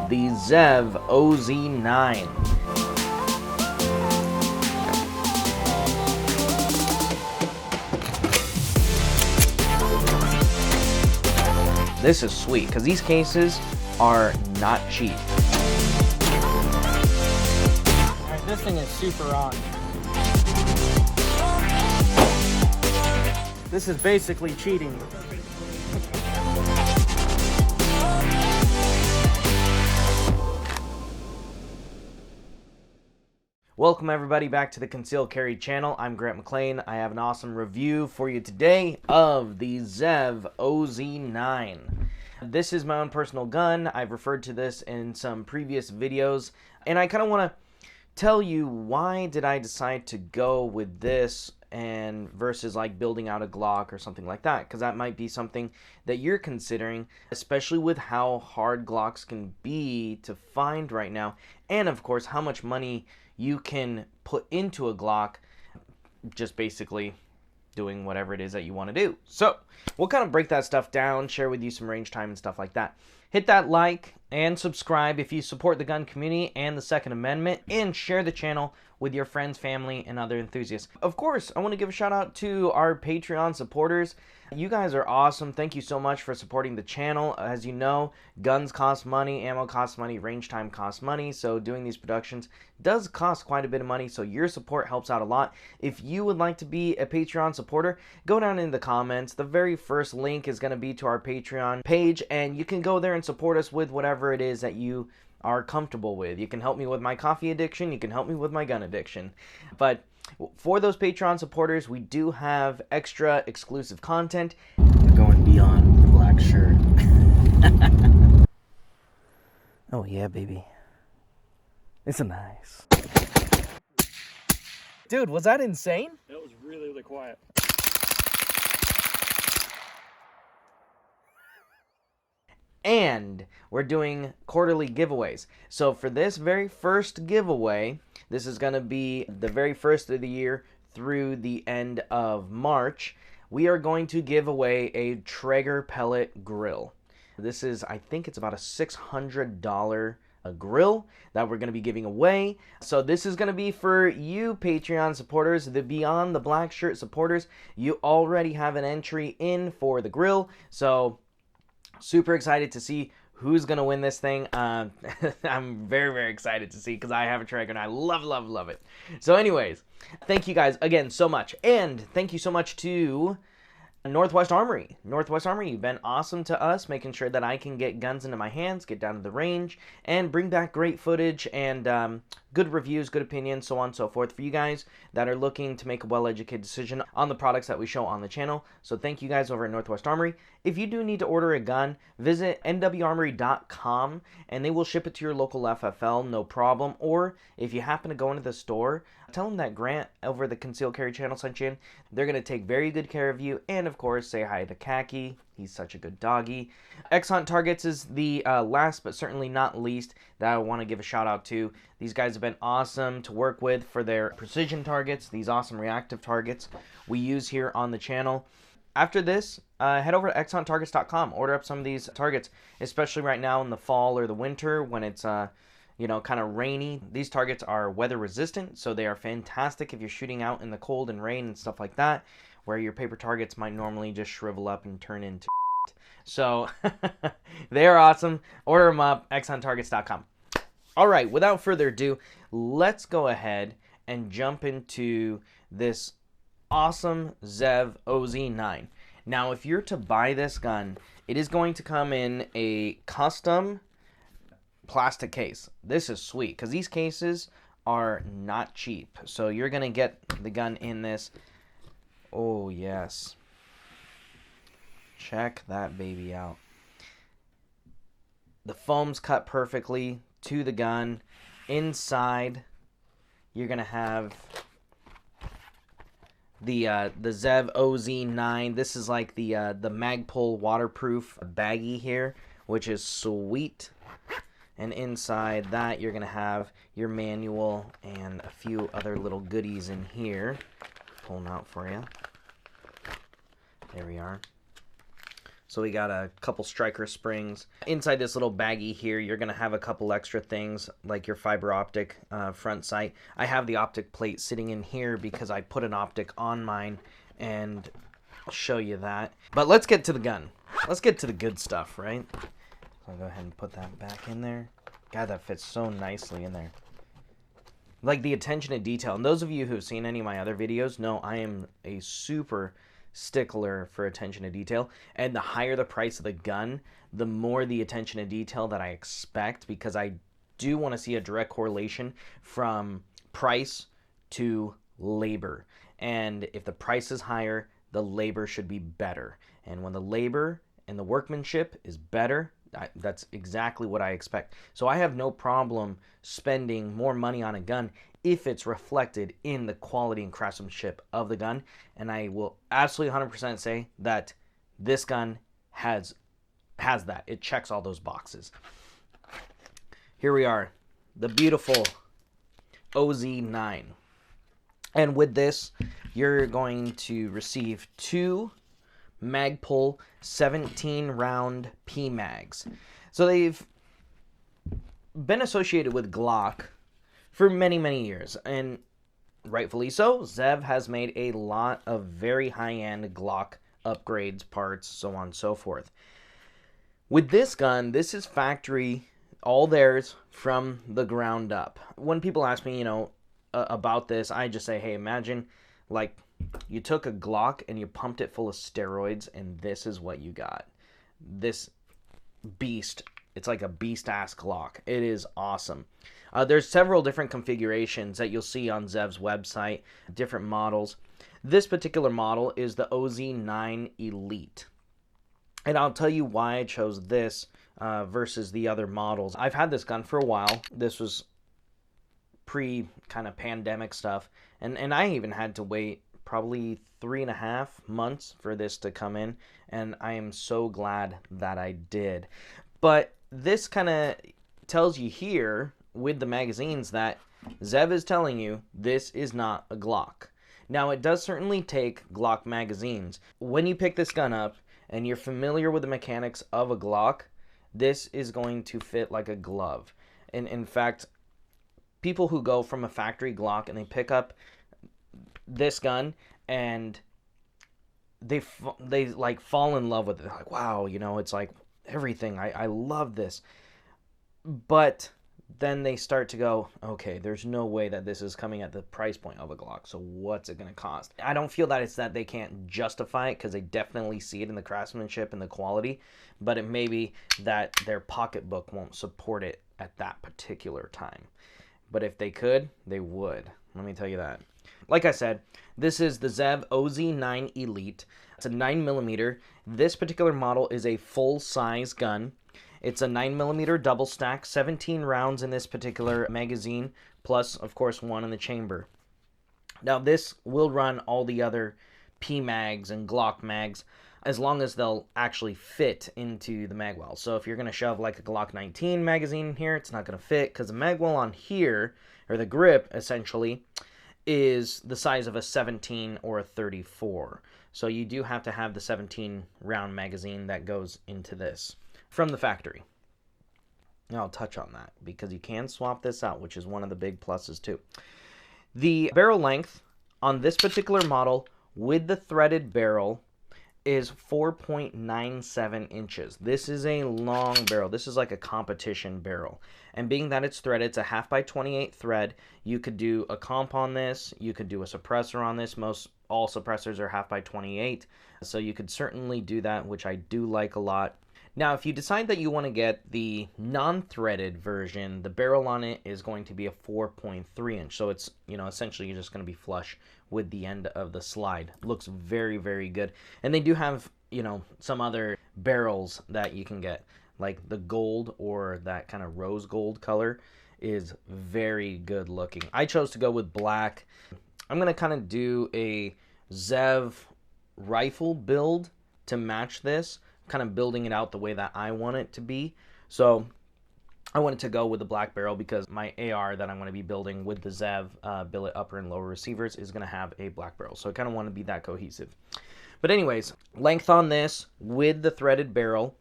the Zev OZ9. This is sweet, because these cases are not cheap. Alright, this thing is super on. This is basically cheating. Welcome everybody back to the Concealed Carry channel. I'm Grant McLean. I have an awesome review for you today of the Zev OZ9. This is my own personal gun. I've referred to this in some previous videos, and I kind of want to tell you why did I decide to go with this and versus like building out a Glock or something like that, because that might be something that you're considering, especially with how hard Glocks can be to find right now, and of course how much money you can put into a Glock just basically doing whatever it is that you want to do. So we'll kind of break that stuff down, share with you some range time and stuff like that. Hit that like and subscribe if you support the gun community and the Second Amendment, and share the channel with your friends, family, and other enthusiasts. Of course, I want to give a shout out to our Patreon supporters. You guys are awesome. Thank you so much for supporting the channel. As you know, guns cost money, ammo costs money, range time costs money, so doing these productions does cost quite a bit of money, so your support helps out a lot. If you would like to be a Patreon supporter, go down in the comments. The very first link is going to be to our Patreon page, and you can go there and support us with whatever it is that you are comfortable with. You can help me with my coffee addiction, you can help me with my gun addiction. But for those Patreon supporters, we do have extra exclusive content. We're going beyond the black shirt. Oh yeah, baby. It's nice. Dude, was that insane? That was really, really quiet. And we're doing quarterly giveaways. So for this very first giveaway, this is going to be the very first of the year through the end of March, we are going to give away a Traeger pellet grill. This is, I think it's about a $600 grill that we're going to be giving away. So this is going to be for you Patreon supporters, the Beyond the Black Shirt supporters. You already have an entry in for the grill, so super excited to see who's going to win this thing. I'm very, very excited to see, because I have a Traeger and I love it. So anyways, thank you guys again so much. And thank you so much to Northwest Armory. Northwest Armory, you've been awesome to us, making sure that I can get guns into my hands, get down to the range, and bring back great footage and good reviews, good opinions, so on and so forth for you guys that are looking to make a well-educated decision on the products that we show on the channel. So thank you guys over at Northwest Armory. If you do need to order a gun, visit nwarmory.com and they will ship it to your local FFL, no problem. Or if you happen to go into the store, tell them that Grant over the Concealed Carry channel sent you in. They're going to take very good care of you, and of course say hi to Khaki. He's such a good doggy. X-Hunt Targets is the last but certainly not least that I want to give a shout out to. These guys have been awesome to work with for their precision targets, these awesome reactive targets we use here on the channel. After this, head over to xhunttargets.com. Order up some of these targets, especially right now in the fall or the winter when it's you know, kind of rainy. These targets are weather resistant, so they are fantastic if you're shooting out in the cold and rain and stuff like that, where your paper targets might normally just shrivel up and turn into so they are awesome. Order them up, xhunttargets.com. All right, without further ado, let's go ahead and jump into this awesome Zev OZ9. Now, if you're to buy this gun, it is going to come in a custom plastic case. This is sweet, because these cases are not cheap. So you're going to get the gun in this. Oh, yes. Check that baby out. The foam's cut perfectly to the gun. Inside, you're going to have the Zev OZ9. This is like the Magpul waterproof baggie here, which is sweet. And inside that, you're going to have your manual and a few other little goodies in here. Pulling out for you. There we are. So we got a couple striker springs. Inside this little baggie here, you're going to have a couple extra things like your fiber optic front sight. I have the optic plate sitting in here because I put an optic on mine, and I'll show you that. But let's get to the gun. Let's get to the good stuff, right? So I'll go ahead and put that back in there. God, that fits so nicely in there. Like the attention to detail. And those of you who've seen any of my other videos know I am a super stickler for attention to detail. And the higher the price of the gun, the more the attention to detail that I expect, because I do want to see a direct correlation from price to labor. And if the price is higher, the labor should be better. And when the labor and the workmanship is better, that's exactly what I expect. So I have no problem spending more money on a gun if it's reflected in the quality and craftsmanship of the gun. And I will absolutely 100% say that this gun has that. It checks all those boxes. Here we are, the beautiful OZ9. And with this, you're going to receive 2 Magpul 17 round PMags. So they've been associated with Glock for many, many years, and rightfully so. Zev has made a lot of very high-end Glock upgrades, parts, so on and so forth. With this gun, this is factory, all theirs from the ground up. When people ask me, about this, I just say, hey, imagine like you took a Glock and you pumped it full of steroids, and this is what you got. This beast. It's like a beast-ass Glock. It is awesome. There's several different configurations that you'll see on Zev's website, different models. This particular model is the OZ9 Elite. And I'll tell you why I chose this versus the other models. I've had this gun for a while. This was pre kind of pandemic stuff. And I even had to wait probably 3.5 months for this to come in, and I am so glad that I did. But this kind of tells you here with the magazines that Zev is telling you this is not a Glock. Now, it does certainly take Glock magazines. When you pick this gun up and you're familiar with the mechanics of a Glock, this is going to fit like a glove. And in fact, people who go from a factory Glock and they pick up this gun and they like fall in love with it. They're like, wow, it's like everything. I love this. But then they start to go, okay, there's no way that this is coming at the price point of a Glock, so what's it going to cost? I don't feel that it's that they can't justify it, because they definitely see it in the craftsmanship and the quality, but it may be that their pocketbook won't support it at that particular time. But if they could, they would. Let me tell you that. Like I said, this is the Zev OZ9 Elite. It's a 9mm. This particular model is a full-size gun. It's a 9mm double stack, 17 rounds in this particular magazine, plus, of course, 1 in the chamber. Now, this will run all the other P-mags and Glock mags, as long as they'll actually fit into the magwell. So if you're going to shove like a Glock 19 magazine in here, it's not going to fit, because the magwell on here, or the grip, essentially, is the size of a 17 or a 34. So you do have to have the 17 round magazine that goes into this from the factory. Now I'll touch on that because you can swap this out, which is one of the big pluses too. The barrel length on this particular model with the threaded barrel is 4.97 inches. This is a long barrel. This is like a competition barrel. And being that it's threaded, it's a 1/2x28 thread. You could do a comp on this. You could do a suppressor on this. All suppressors are 1/2x28. So you could certainly do that, which I do like a lot. Now, if you decide that you want to get the non-threaded version, the barrel on it is going to be a 4.3 inch. So it's, essentially you're just going to be flush with the end of the slide. Looks very, very good. And they do have, some other barrels that you can get. Like the gold or that kind of rose gold color is very good looking. I chose to go with black. I'm going to kind of do a Zev rifle build to match this. Kind of building it out the way that I want it to be. So I wanted to go with the black barrel because my AR that I'm going to be building with the Zev billet upper and lower receivers is going to have a black barrel. So I kind of want to be that cohesive. But anyways, length on this with the threaded barrel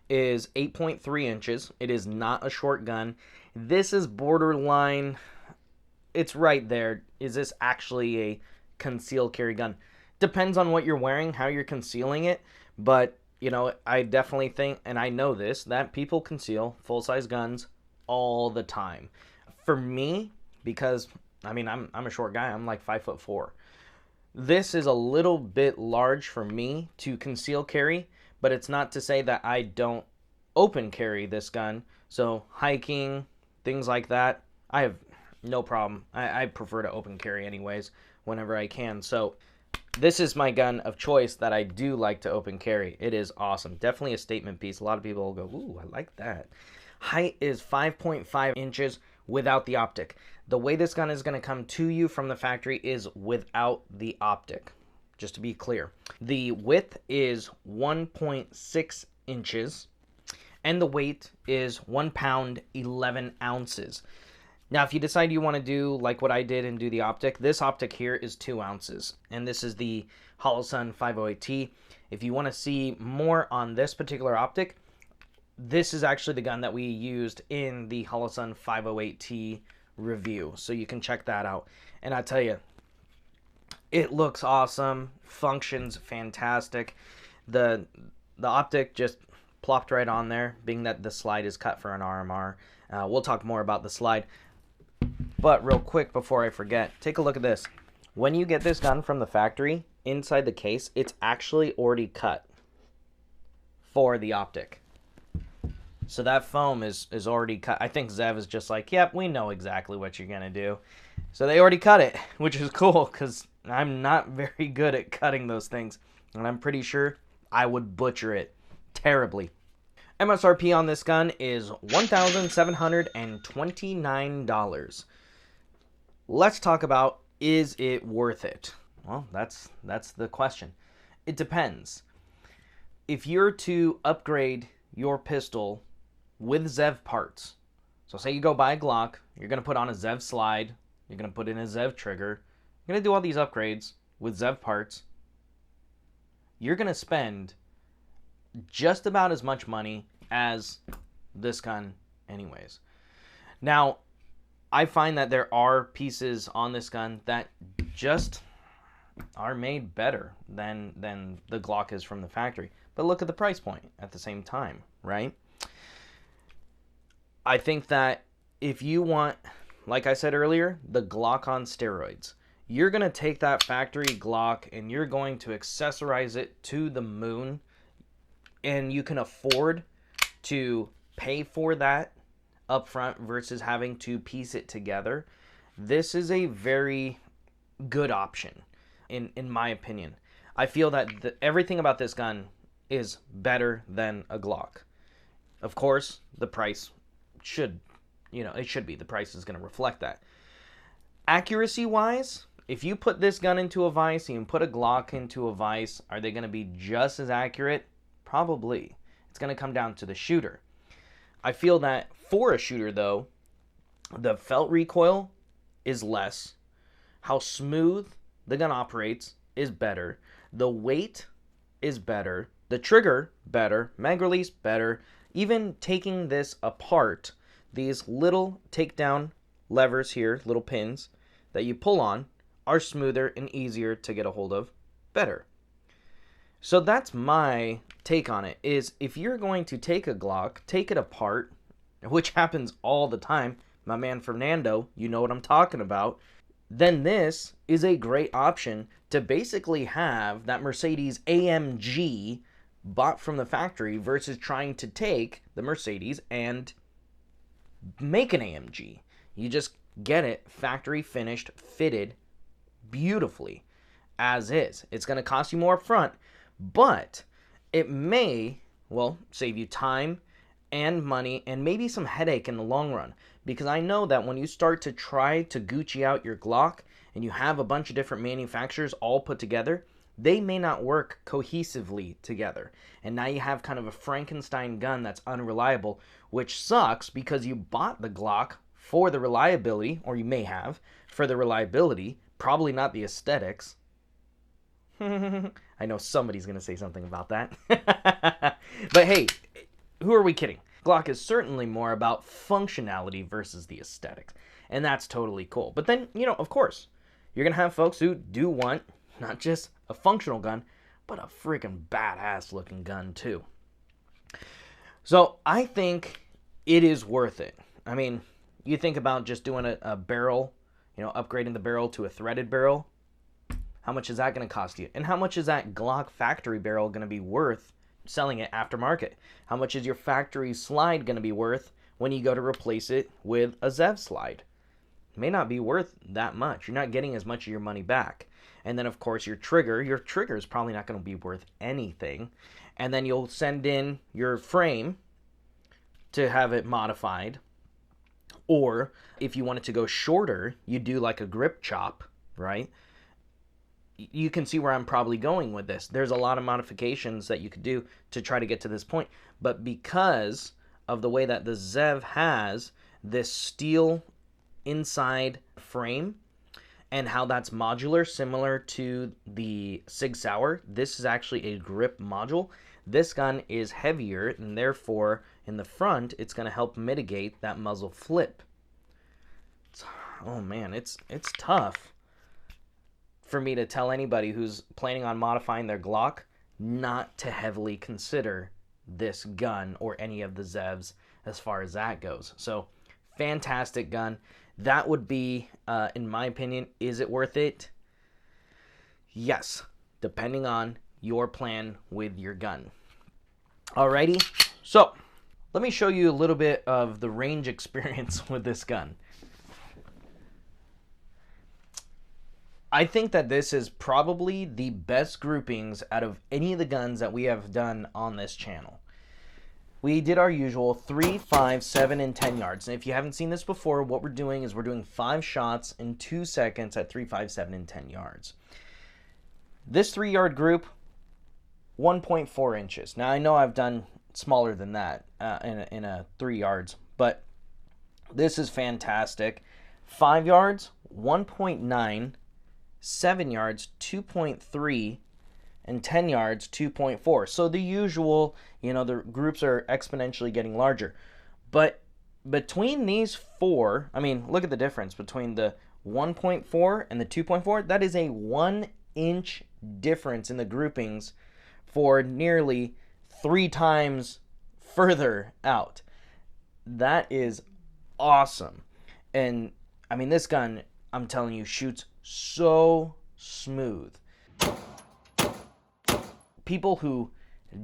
is 8.3 inches. It is not a short gun. This is borderline, it's right there. Is this actually a concealed carry gun? Depends on what you're wearing, how you're concealing it, but you know, I definitely think, and I know this, that people conceal full-size guns all the time. For me, because I mean, I'm a short guy. I'm like 5'4". This is a little bit large for me to conceal carry, but it's not to say that I don't open carry this gun. So hiking, things like that, I have no problem. I prefer to open carry anyways whenever I can. So this is my gun of choice that I do like to open carry. It is awesome. Definitely a statement piece. A lot of people will go, ooh, I like that. Height is 5.5 inches without the optic. The way this gun is going to come to you from the factory is without the optic, just to be clear. The width is 1.6 inches, and the weight is 1 pound, 11 ounces. Now, if you decide you want to do like what I did and do the optic, this optic here is 2 ounces, and this is the Holosun 508T. If you want to see more on this particular optic, this is actually the gun that we used in the Holosun 508T review, so you can check that out. And I tell you, it looks awesome, functions fantastic. The optic just plopped right on there, being that the slide is cut for an RMR. We'll talk more about the slide. But real quick before I forget, take a look at this. When you get this gun from the factory, inside the case, it's actually already cut for the optic. So that foam is already cut. I think Zev is just like, yep, we know exactly what you're going to do. So they already cut it, which is cool because I'm not very good at cutting those things. And I'm pretty sure I would butcher it terribly. MSRP on this gun is $1,729. Let's talk about, is it worth it? Well, that's the question. It depends. If you're to upgrade your pistol with Zev parts, so say you go buy a Glock, you're going to put on a Zev slide, you're going to put in a Zev trigger, you're going to do all these upgrades with Zev parts, you're going to spend just about as much money as this gun anyways. Now, I find that there are pieces on this gun that just are made better than the Glock is from the factory. But look at the price point at the same time, right? I think that if you want, like I said earlier, the Glock on steroids, you're going to take that factory Glock and you're going to accessorize it to the moon, and you can afford to pay for that up front versus having to piece it together. This is a very good option in my opinion. I feel that everything about this gun is better than a Glock. Of course, the price should, it should be. The price is going to reflect that. Accuracy wise, if you put this gun into a vise and you put a Glock into a vise, are they going to be just as accurate? Probably. It's going to come down to the shooter. I feel that for a shooter, though, the felt recoil is less. How smooth the gun operates is better. The weight is better. The trigger, better. Mag release, better. Even taking this apart, these little takedown levers here, little pins that you pull on, are smoother and easier to get a hold of. Better. So that's my take on it, is if you're going to take a Glock, take it apart, which happens all the time, my man Fernando, you know what I'm talking about, then this is a great option to basically have that Mercedes AMG bought from the factory versus trying to take the Mercedes and make an AMG. You just get it factory finished, fitted beautifully as is. It's going to cost you more up front, but it may, save you time and money and maybe some headache in the long run. Because I know that when you start to try to Gucci out your Glock and you have a bunch of different manufacturers all put together, they may not work cohesively together. And now you have kind of a Frankenstein gun that's unreliable, which sucks because you bought the Glock for the reliability, or you may have, for the reliability, probably not the aesthetics. I know somebody's going to say something about that. But hey, who are we kidding? Glock is certainly more about functionality versus the aesthetics. And that's totally cool. But then, you know, of course, you're going to have folks who do want not just a functional gun, but a freaking badass looking gun too. So I think it is worth it. I mean, you think about just doing a barrel, you know, upgrading the barrel to a threaded barrel. How much is that going to cost you? And how much is that Glock factory barrel going to be worth selling it aftermarket? How much is your factory slide going to be worth when you go to replace it with a Zev slide? It may not be worth that much. You're not getting as much of your money back. And then, of course, your trigger is probably not going to be worth anything. And then you'll send in your frame to have it modified. Or if you want it to go shorter, you do like a grip chop, right? You can see where I'm probably going with this. There's a lot of modifications that you could do to try to get to this point. But because of the way that the Zev has this steel inside frame and how that's modular, similar to the Sig Sauer, this is actually a grip module. This gun is heavier, and therefore, in the front, it's going to help mitigate that muzzle flip. Oh man, it's tough for me to tell anybody who's planning on modifying their Glock not to heavily consider this gun or any of the Zevs as far as that goes. So, fantastic gun. That would be, in my opinion, is it worth it? Yes, depending on your plan with your gun. Alrighty, so let me show you a little bit of the range experience with this gun. I think that this is probably the best groupings out of any of the guns that we have done on this channel. We did our usual 3, 5, 7, and 10 yards. And if you haven't seen this before, what we're doing is we're doing 5 shots in 2 seconds at 3, 5, 7, and 10 yards. This 3-yard group, 1.4 inches. Now, I know I've done smaller than that in a 3 yards, but this is fantastic. 5 yards, 1.9, 7 yards, 2.3, and 10 yards, 2.4. So the usual, you know, the groups are exponentially getting larger. But between these four, I mean, look at the difference between the 1.4 and the 2.4. That is a 1-inch difference in the groupings for nearly 3 times further out. That is awesome. And, I mean, this gun, I'm telling you, shoots so smooth. People who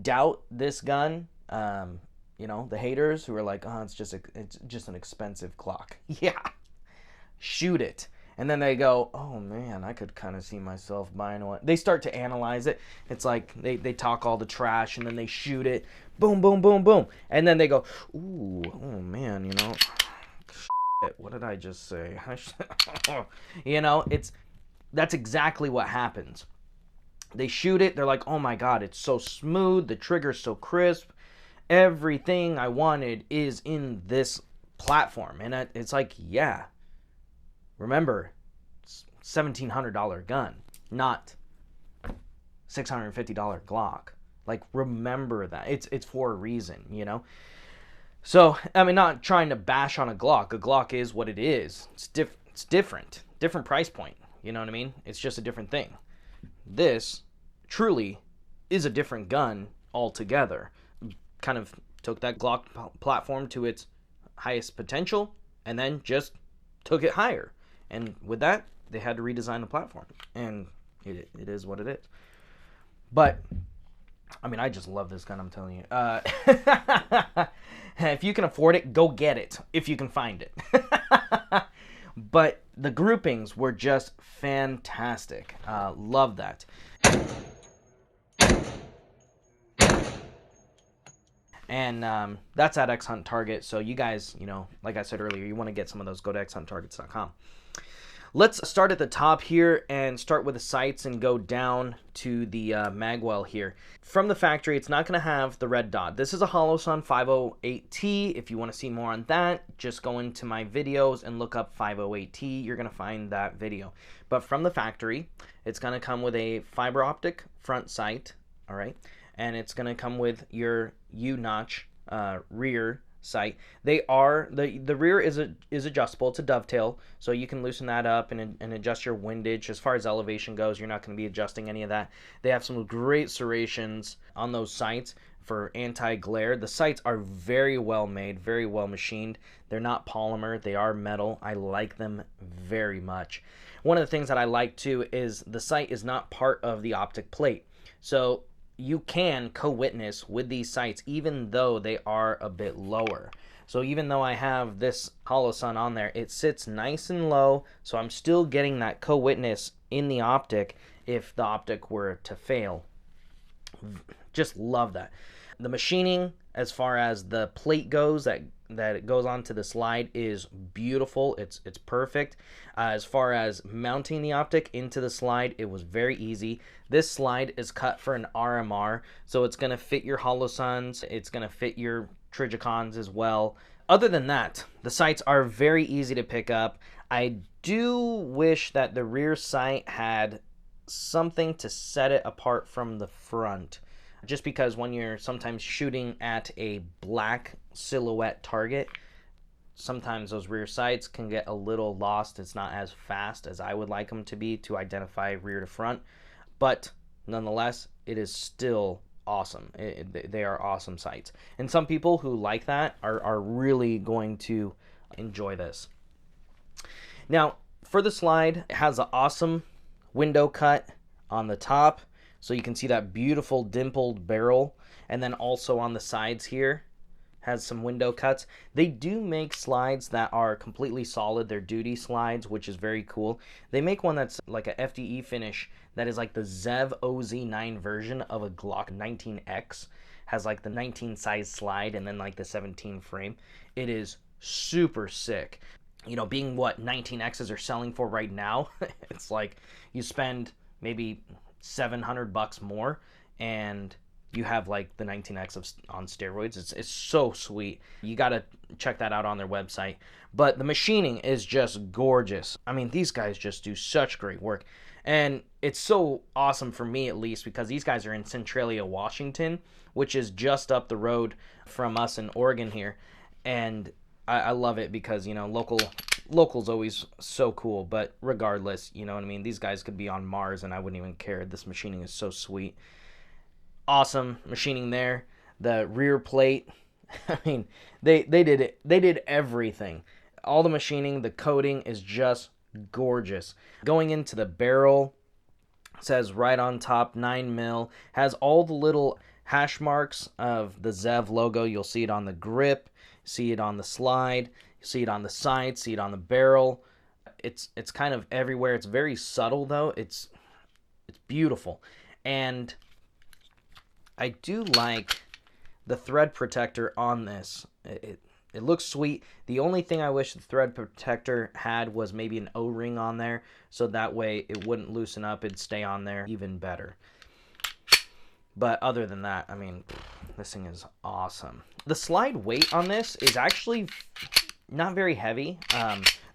doubt this gun, you know, the haters who are like, oh, it's just an expensive Glock. Yeah, shoot it. And then they go, oh man, I could kind of see myself buying one. They start to analyze it. It's like they talk all the trash and then they shoot it. Boom, boom, boom, boom. And then they go, ooh, oh man, you know, shit, what did I just say? You know, that's exactly what happens. They shoot it, they're like, oh my god, it's so smooth, the trigger's so crisp, everything I wanted is in this platform. And it's like, yeah, remember, it's $1,700 gun, not $650 Glock. Like, remember that. It's for a reason, you know? So, I mean, not trying to bash on a Glock. A Glock is what it is. It's different. Different price point, you know what I mean? It's just a different thing. This truly is a different gun altogether. Kind of took that Glock platform to its highest potential and then just took it higher. And with that, they had to redesign the platform. And it is what it is. But, I mean, I just love this gun, I'm telling you. If you can afford it, go get it. If you can find it. But the groupings were just fantastic. Love that. And that's at X Hunt Target. So you guys, you know, like I said earlier, you want to get some of those, go to xhunttargets.com. Let's start at the top here and start with the sights and go down to the magwell here. From the factory, it's not going to have the red dot. This is a Holosun 508T. If you want to see more on that, just go into my videos and look up 508T. You're going to find that video. But from the factory, it's going to come with a fiber optic front sight, all right? And it's going to come with your U-notch rear sight. They are the rear is adjustable. It's a dovetail, so you can loosen that up and adjust your windage. As far as elevation goes, you're not going to be adjusting any of that. They have some great serrations on those sights for anti-glare. The sights are very well made, very well machined. They're not polymer, they are metal. I like them very much. One of the things that I like too is the sight is not part of the optic plate, so you can co-witness with these sights even though they are a bit lower. So even though I have this Holosun on there, it sits nice and low, so I'm still getting that co-witness in the optic if the optic were to fail. Just love that. The machining, as far as the plate goes, that it goes onto the slide, is beautiful. It's perfect. As far as mounting the optic into the slide, it was very easy. This slide is cut for an RMR, so it's going to fit your Holosuns. It's going to fit your Trigicons as well. Other than that, the sights are very easy to pick up. I do wish that the rear sight had something to set it apart from the front, just because when you're sometimes shooting at a black silhouette target, sometimes those rear sights can get a little lost. It's not as fast as I would like them to be to identify rear to front, but nonetheless, it is still awesome. They are awesome sights, and some people who like that are really going to enjoy this. Now, for the slide, it has an awesome window cut on the top, so you can see that beautiful dimpled barrel, and then also on the sides here has some window cuts. They do make slides that are completely solid. They're duty slides, which is very cool. They make one that's like a FDE finish that is like the Zev OZ9 version of a Glock 19X. Has like the 19 size slide and then like the 17 frame. It is super sick. You know, being what 19Xs are selling for right now, it's like you spend maybe $700 more and you have like the 19X on steroids. It's so sweet. You got to check that out on their website. But the machining is just gorgeous. I mean, these guys just do such great work. And it's so awesome for me, at least, because these guys are in Centralia, Washington, which is just up the road from us in Oregon here. And I love it because, you know, local's always so cool. But regardless, you know what I mean? These guys could be on Mars and I wouldn't even care. This machining is so sweet. Awesome machining there. The rear plate, I mean, they did it. They did everything. All the machining, the coating is just gorgeous. Going into the barrel, it says right on top 9mm, has all the little hash marks of the Zev logo. You'll see it on the grip, see it on the slide, see it on the side, see it on the barrel. It's kind of everywhere. It's very subtle though. It's beautiful. And I do like the thread protector on this. It looks sweet. The only thing I wish the thread protector had was maybe an O-ring on there, so that way it wouldn't loosen up. It'd stay on there even better. But other than that, I mean, this thing is awesome. The slide weight on this is actually not very heavy.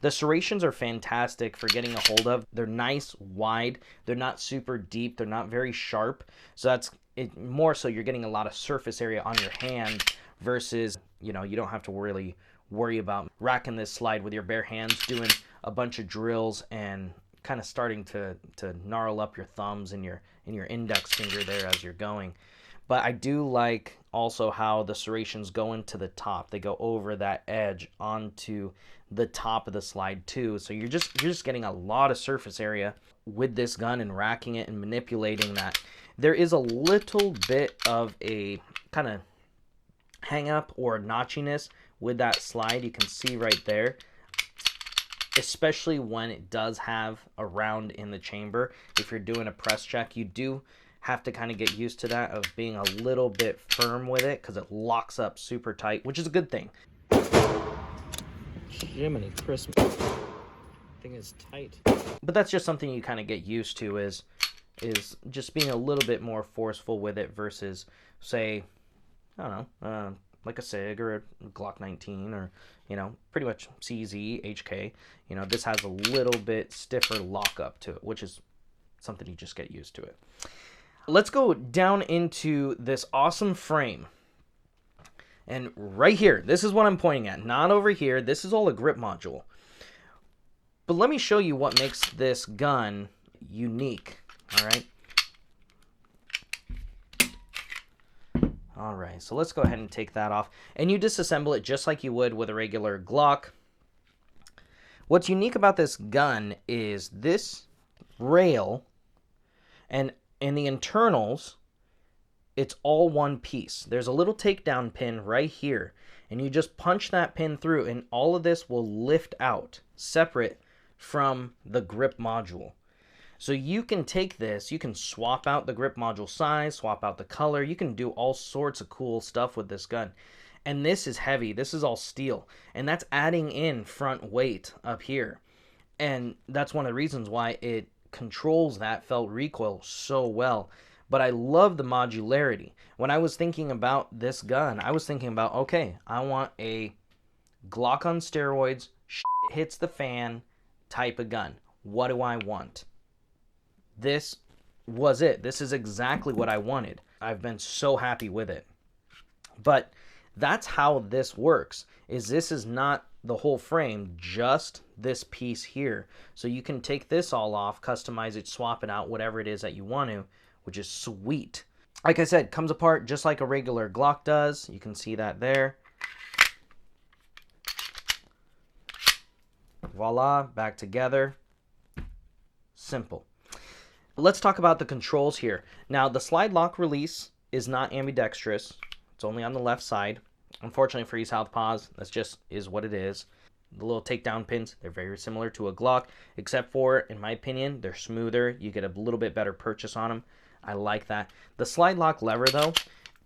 The serrations are fantastic for getting a hold of. They're nice, wide. They're not super deep. They're not very sharp. So that's it. More so you're getting a lot of surface area on your hand versus, you know, you don't have to really worry about racking this slide with your bare hands, doing a bunch of drills and kind of starting to gnarl up your thumbs and your index finger there as you're going. But I do like also how the serrations go into the top. They go over that edge onto the top of the slide too. So you're just getting a lot of surface area with this gun and racking it and manipulating that. There is a little bit of a kind of hang up or notchiness with that slide. You can see right there, especially when it does have a round in the chamber. If you're doing a press check, you do have to kind of get used to that, of being a little bit firm with it, because it locks up super tight, which is a good thing. Jiminy Christmas. Thing is tight. But that's just something you kind of get used to is just being a little bit more forceful with it versus, say, I don't know, like a SIG or a Glock 19 or, you know, pretty much CZ, HK. You know, this has a little bit stiffer lockup to it, which is something you just get used to it. Let's go down into this awesome frame. And right here, this is what I'm pointing at, not over here. This is all a grip module. But let me show you what makes this gun unique, all right? All right, so let's go ahead and take that off. And you disassemble it just like you would with a regular Glock. What's unique about this gun is this rail and in the internals, it's all one piece. There's a little takedown pin right here, and you just punch that pin through, and all of this will lift out separate from the grip module. So you can take this, you can swap out the grip module size, swap out the color, you can do all sorts of cool stuff with this gun. And this is heavy, this is all steel, and that's adding in front weight up here. And that's one of the reasons why it controls that felt recoil so well. But I love the modularity. When I was thinking about this gun, I was thinking about, okay, I want a Glock on steroids, shit hits the fan type of gun. What do I want? This was it. This is exactly what I wanted. I've been so happy with it. But that's how this works, is this is not the whole frame, just this piece here. So you can take this all off, customize it, swap it out, whatever it is that you want to, which is sweet. Like I said, comes apart just like a regular Glock does. You can see that there. Voila, back together. Simple. Let's talk about the controls here. Now, the slide lock release is not ambidextrous. It's only on the left side. Unfortunately for you southpaws, that's just is what it is. The little takedown pins, they're very similar to a Glock, except for, in my opinion, they're smoother. You get a little bit better purchase on them. I like that. The slide lock lever, though,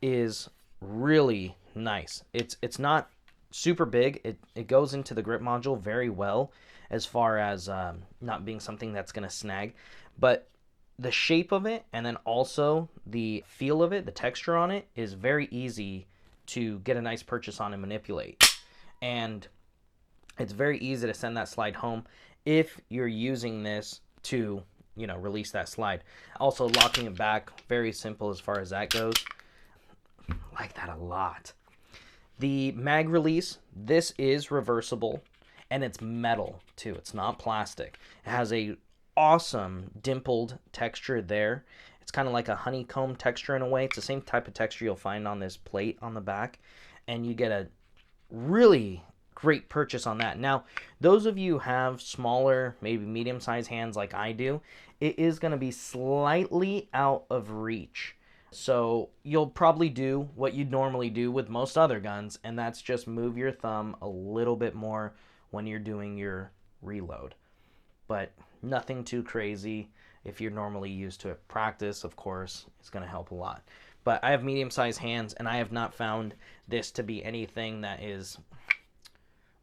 is really nice. It's not super big. It goes into the grip module very well as far as not being something that's going to snag. But the shape of it and then also the feel of it, the texture on it, is very easy to get a nice purchase on and manipulate. And it's very easy to send that slide home if you're using this to, you know, release that slide. Also, locking it back, very simple as far as that goes. I like that a lot. The mag release, this is reversible, and it's metal too. It's not plastic. It has a awesome dimpled texture there. It's kind of like a honeycomb texture in a way. It's the same type of texture you'll find on this plate on the back, and you get a really great purchase on that. Now, those of you who have smaller, maybe medium-sized hands like I do, it is going to be slightly out of reach. So you'll probably do what you'd normally do with most other guns, and that's just move your thumb a little bit more when you're doing your reload. But nothing too crazy. If you're normally used to it, practice, of course, is going to help a lot. But I have medium-sized hands, and I have not found this to be anything that is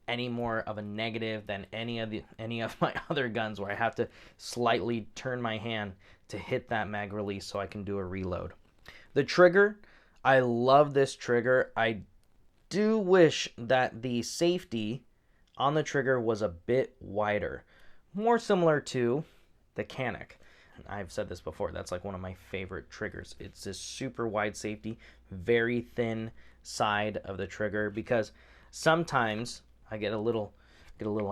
any more of a negative than any of my other guns where I have to slightly turn my hand to hit that mag release so I can do a reload. The trigger, I love this trigger. I do wish that the safety on the trigger was a bit wider, more similar to the Canic. I've said this before, that's like one of my favorite triggers. It's this super wide safety, very thin side of the trigger, because sometimes I get a little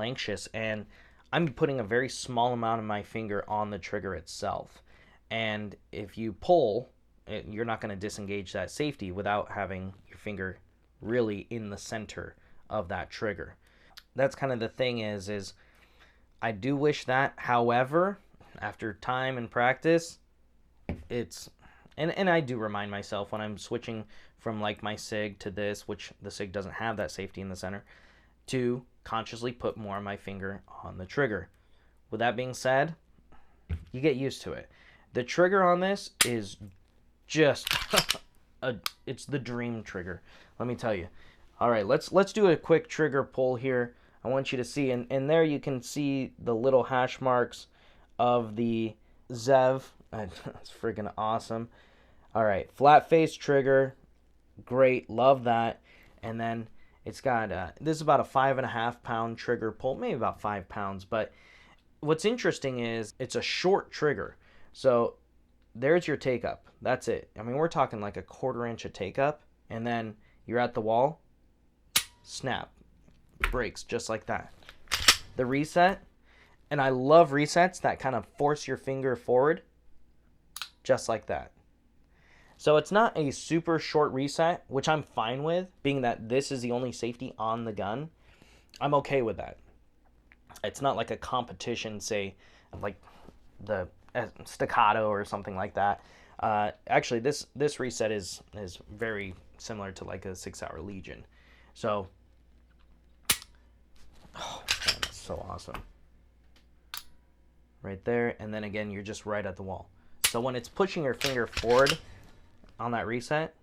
anxious and I'm putting a very small amount of my finger on the trigger itself. And if you pull, you're not going to disengage that safety without having your finger really in the center of that trigger. That's kind of the thing is I do wish that. However, after time and practice, it's and I do remind myself when I'm switching from like my SIG to this, which the SIG doesn't have that safety in the center, to consciously put more of my finger on the trigger. With that being said, you get used to it. The trigger on this is just it's the dream trigger, let me tell you. All right, let's do a quick trigger pull here. I want you to see, and there you can see the little hash marks of the Zev. That's freaking awesome. All right, flat face trigger, great, love that. And then it's got this is about a 5.5 pound trigger pull, maybe about 5 pounds. But what's interesting is it's a short trigger, so there's your take up. That's it. I mean, we're talking like a 1/4 inch of take up, and then you're at the wall, snap, breaks just like that. The reset, and I love resets that kind of force your finger forward, just like that. So it's not a super short reset, which I'm fine with, being that this is the only safety on the gun. I'm okay with that. It's not like a competition, say, like the staccato or something like that. Actually, this reset is very similar to like a 6-hour Legion. So, oh man, that's so awesome. Right there, and then again, you're just right at the wall. So when it's pushing your finger forward on that reset,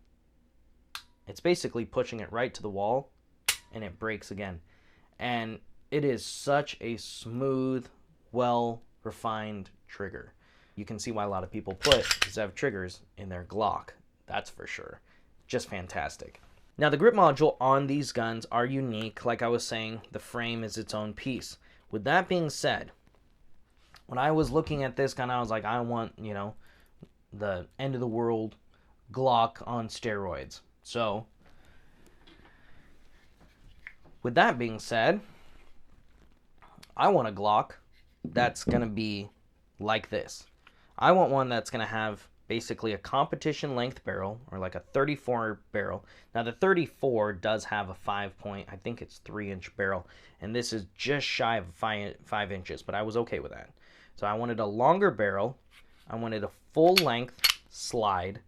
it's basically pushing it right to the wall, and it breaks again. And it is such a smooth, well-refined trigger. You can see why a lot of people put Zev triggers in their Glock. That's for sure. Just fantastic. Now, the grip module on these guns are unique. Like I was saying, the frame is its own piece. With that being said, when I was looking at this gun, I was like, I want, you know, the end of the world Glock on steroids. So, with that being said, I want a Glock that's going to be like this. I want one that's going to have basically a competition length barrel, or like a 34 barrel. Now the 34 does have a 5 I think it's 3-inch barrel, and this is just shy of 5 inches, but I was okay with that. So I wanted a longer barrel, I wanted a full length slide,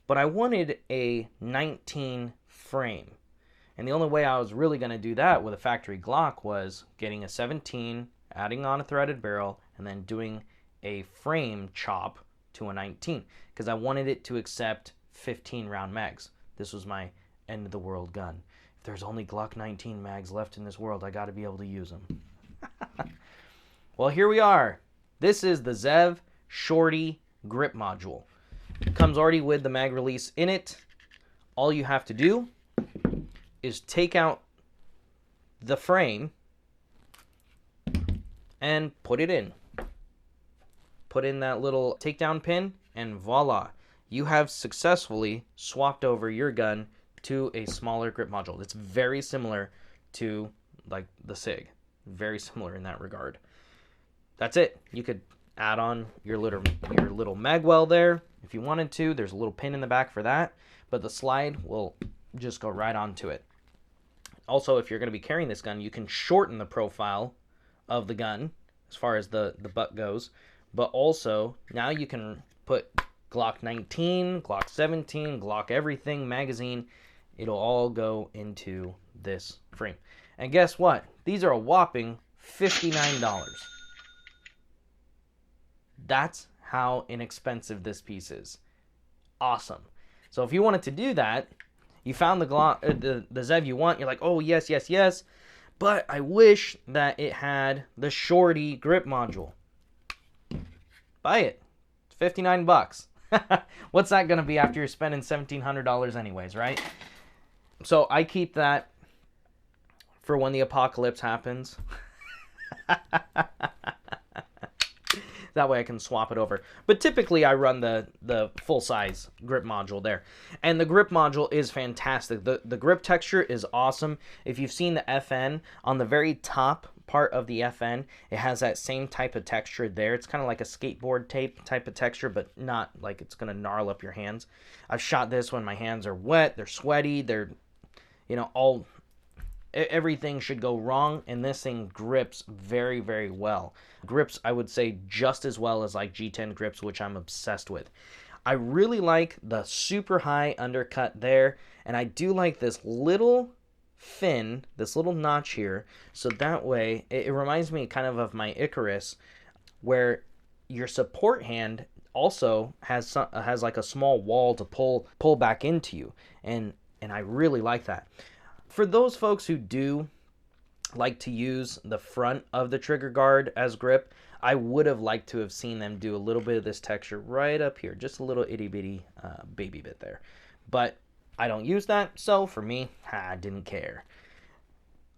but I wanted a 19 frame. And the only way I was really going to do that with a factory Glock was getting a 17, adding on a threaded barrel, and then doing a frame chop to a 19, because I wanted it to accept 15 round mags. This was my end of the world gun. If there's only Glock 19 mags left in this world, I got to be able to use them. Well, here we are. This is the Zev Shorty grip module. It comes already with the mag release in it. All you have to do is take out the frame and put it in. Put in that little takedown pin, and voila, you have successfully swapped over your gun to a smaller grip module. It's very similar to like the SIG. Very similar in that regard. That's it. You could add on your little mag well there if you wanted to. There's a little pin in the back for that, but the slide will just go right onto it. Also, if you're going to be carrying this gun, you can shorten the profile of the gun as far as the butt goes. But also, now you can put Glock 19, Glock 17, Glock everything, magazine. It'll all go into this frame. And guess what? These are a whopping $59. That's how inexpensive this piece is. Awesome. So if you wanted to do that, you found the Glock, the Zev you want, you're like, oh, yes, yes, yes. But I wish that it had the Shorty grip module. Buy it. It's $59. What's that going to be after you're spending $1,700 anyways, right? So I keep that for when the apocalypse happens. That way I can swap it over. But typically I run the full-size grip module there. And the grip module is fantastic. The grip texture is awesome. If you've seen the FN, on the very top part of the FN, it has that same type of texture there. It's kind of like a skateboard tape type of texture, but not like it's going to gnarl up your hands. I've shot this when my hands are wet, they're sweaty, they're, you know, everything should go wrong, and this thing grips very, very well. Grips, I would say, just as well as like G10 grips, which I'm obsessed with. I really like the super high undercut there, and I do like this little fin, this little notch here, so that way it reminds me kind of my Icarus, where your support hand also has like a small wall to pull back into you, and I really like that. For those folks who do like to use the front of the trigger guard as grip. I would have liked to have seen them do a little bit of this texture right up here, just a little itty bitty baby bit there. But I don't use that, so for me, I didn't care.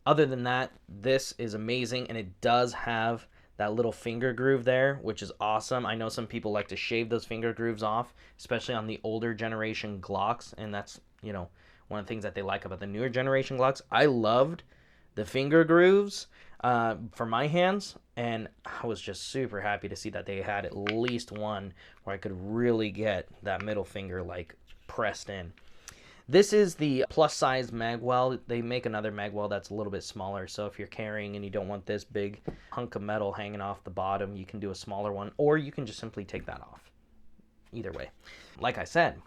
Other than that, this is amazing, and it does have that little finger groove there, which is awesome. I know some people like to shave those finger grooves off, especially on the older generation Glocks, and that's, you know, one of the things that they like about the newer generation Glocks. I loved the finger grooves for my hands, and I was just super happy to see that they had at least one where I could really get that middle finger like pressed in. This is the plus size magwell. They make another magwell that's a little bit smaller, so if you're carrying and you don't want this big hunk of metal hanging off the bottom, you can do a smaller one, or you can just simply take that off. Either way, like I said,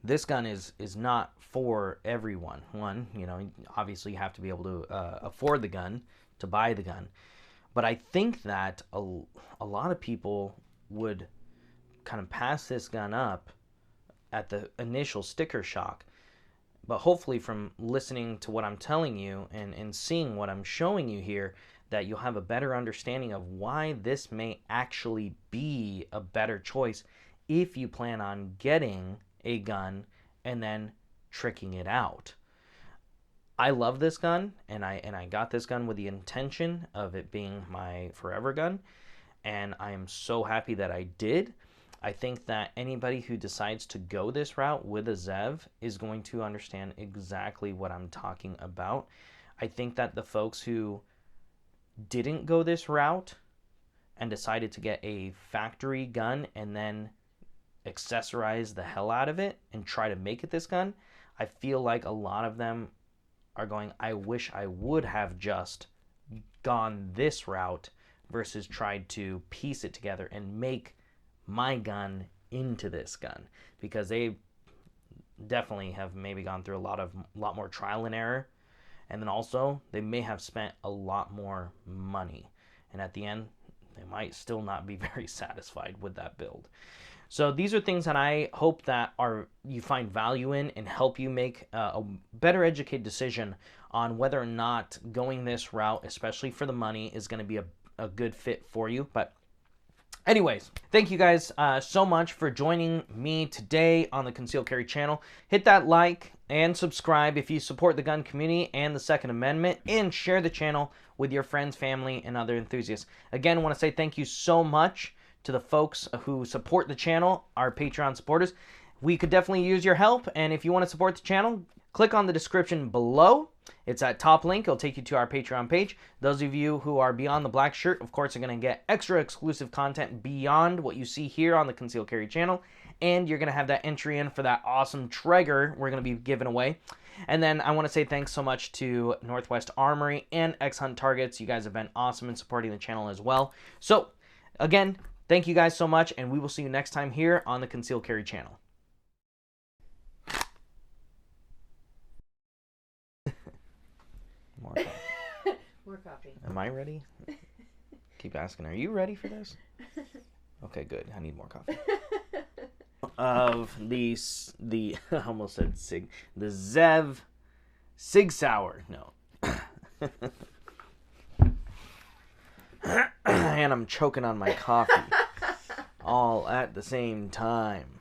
this gun is not for everyone. One, you know, obviously you have to be able to afford the gun, to buy the gun. But I think that a lot of people would kind of pass this gun up at the initial sticker shock. But hopefully from listening to what I'm telling you and seeing what I'm showing you here, that you'll have a better understanding of why this may actually be a better choice if you plan on getting a gun and then tricking it out. I love this gun, and I got this gun with the intention of it being my forever gun, and I am so happy that I did. I think that anybody who decides to go this route with a Zev is going to understand exactly what I'm talking about. I think that the folks who didn't go this route and decided to get a factory gun and then accessorize the hell out of it and try to make it this gun, I feel like a lot of them are going, I wish I would have just gone this route versus tried to piece it together and make my gun into this gun, because they definitely have maybe gone through a lot more trial and error, and then also they may have spent a lot more money, and at the end they might still not be very satisfied with that build. So these are things that I hope that you find value in and help you make a better educated decision on whether or not going this route, especially for the money, is going to be a good fit for you. But anyways, thank you guys so much for joining me today on the Concealed Carry channel. Hit that like and subscribe if you support the gun community and the Second Amendment, and share the channel with your friends, family, and other enthusiasts. Again, I want to say thank you so much to the folks who support the channel, our Patreon supporters. We could definitely use your help, and if you want to support the channel, click on the description below. It's that top link. It'll take you to our Patreon page. Those of you who are beyond the black shirt, of course, are going to get extra exclusive content beyond what you see here on the Concealed Carry channel, and you're going to have that entry in for that awesome Traeger we're going to be giving away. And then I want to say thanks so much to Northwest Armory and X-Hunt Targets. You guys have been awesome in supporting the channel as well. So, again, thank you guys so much, and we will see you next time here on the Concealed Carry channel. More coffee. More coffee. Am I ready? Keep asking, are you ready for this? Okay, good. I need more coffee. Of the I almost said Sig, the Zev Sig Sauer. No. And I'm choking on my coffee all at the same time.